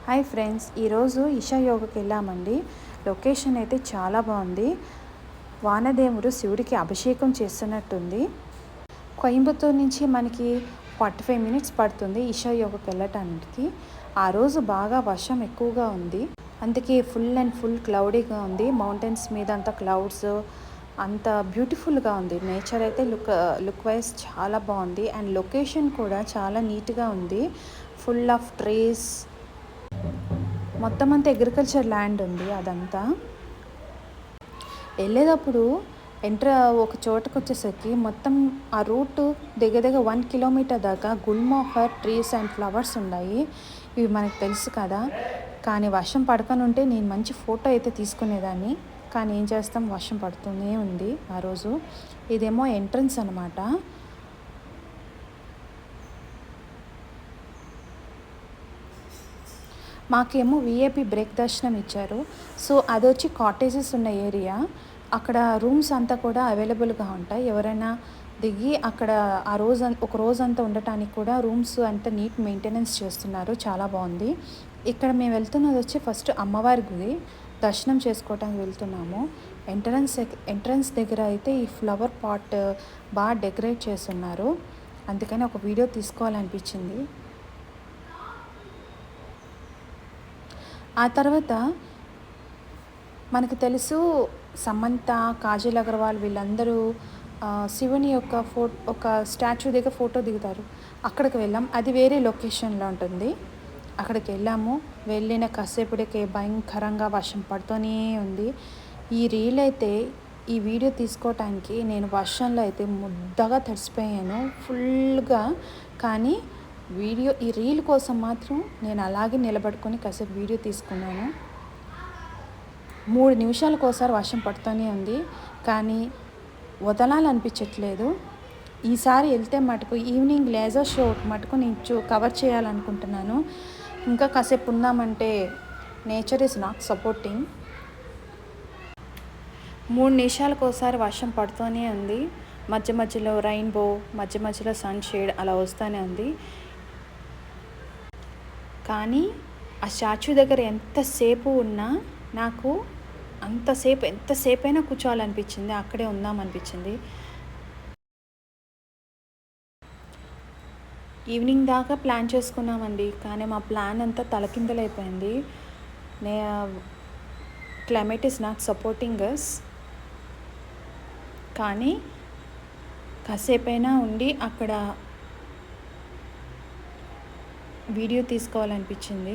Hi friends, ఈరోజు ఇషా యోగకి వెళ్ళామండి. Location అయితే చాలా బాగుంది. వానదేవుడు శివుడికి అభిషేకం చేస్తున్నట్టుంది. కోయంబత్తూరు నుంచి మనకి 45 మినిట్స్ పడుతుంది ఇషా యోగకి వెళ్ళటానికి. ఆ రోజు బాగా వర్షం ఎక్కువగా ఉంది, అందుకే ఫుల్ క్లౌడీగా ఉంది. మౌంటైన్స్ మీద అంతా క్లౌడ్స్, అంత బ్యూటిఫుల్గా ఉంది. నేచర్ అయితే లుక్ వైజ్ చాలా బాగుంది. అండ్ లొకేషన్ కూడా చాలా నీట్గా ఉంది. ఫుల్ ఆఫ్ ట్రీస్, మొత్తం అంతా అగ్రికల్చర్ ల్యాండ్ ఉంది. అదంతా వెళ్ళేటప్పుడు ఒక చోటకు వచ్చేసరికి మొత్తం ఆ రూట్ దగ్గర 1 కిలోమీటర్ దాకా గుల్మోహర్ ట్రీస్ అండ్ ఫ్లవర్స్ ఉన్నాయి. ఇవి మనకు తెలుసు కదా. కానీ వర్షం పడకనుంటే నేను మంచి ఫోటో అయితే తీసుకునేదాన్ని. కానీ ఏం చేస్తాం, వర్షం పడుతూనే ఉంది ఆ రోజు. ఇదేమో ఎంట్రన్స్ అనమాట. మాకేమో విఐపి బ్రేక్ దర్శనం ఇచ్చారు. సో అది వచ్చి కాటేజెస్ ఉన్న ఏరియా. అక్కడ రూమ్స్ అంతా కూడా అవైలబుల్గా ఉంటాయి. ఎవరైనా దిగి అక్కడ ఒక రోజంతా ఉండటానికి కూడా రూమ్స్ అంతా నీట్ మెయింటెనెన్స్ చేస్తున్నారు. చాలా బాగుంది. ఇక్కడ మేము వెళ్తున్నది వచ్చి ఫస్ట్ అమ్మవారి గుడి దర్శనం చేసుకోవటానికి వెళ్తున్నాము. ఎంట్రన్స్ దగ్గర అయితే ఈ ఫ్లవర్ పాట్ బాగా డెకరేట్ చేస్తున్నారు. అందుకని ఒక వీడియో తీసుకోవాలనిపించింది. ఆ తర్వాత మనకు తెలుసు, సమంత, కాజల్ అగర్వాల్ వీళ్ళందరూ శివుని యొక్క ఒక స్టాచ్యూ దగ్గర ఫోటో దిగుతారు. అక్కడికి వెళ్ళాం. అది వేరే లొకేషన్లో ఉంటుంది. అక్కడికి వెళ్ళాము. వెళ్ళిన కాసేపటికే భయంకరంగా వర్షం పడుతూనే ఉంది. ఈ వీడియో తీసుకోవటానికి నేను వర్షంలో అయితే ముద్దగా తడిసిపోయాను ఫుల్గా. కానీ ఈ రీల్ కోసం మాత్రం నేను అలాగే నిలబడుకొని కాసేపు వీడియో తీసుకున్నాను. 3 నిమిషాలకోసారి వర్షం పడుతూనే ఉంది, కానీ వదలాలనిపించట్లేదు. ఈసారి వెళ్తే మటుకు ఈవినింగ్ లేజర్ షో మటుకు నేను కవర్ చేయాలనుకుంటున్నాను. ఇంకా కాసేపు ఉందామంటే నేచర్ ఈజ్ నాట్ సపోర్టింగ్. 3 నిమిషాలకోసారి వర్షం పడుతూనే ఉంది. మధ్య మధ్యలో రెయిన్బో, మధ్య మధ్యలో సన్ షేడ్ అలా వస్తూనే ఉంది. కానీ ఆ స్టాచ్యూ దగ్గర ఎంతసేపు ఉన్నా నాకు ఎంతసేపైనా కూర్చోవాలనిపించింది. అక్కడే ఉందామనిపించింది. ఈవినింగ్ దాకా ప్లాన్ చేసుకున్నామండి, కానీ మా ప్లాన్ అంతా తలకిందలైపోయింది. Climate is not supporting us. కానీ కాసేపైనా ఉండి అక్కడ వీడియో తీసుకోవాలనిపించింది.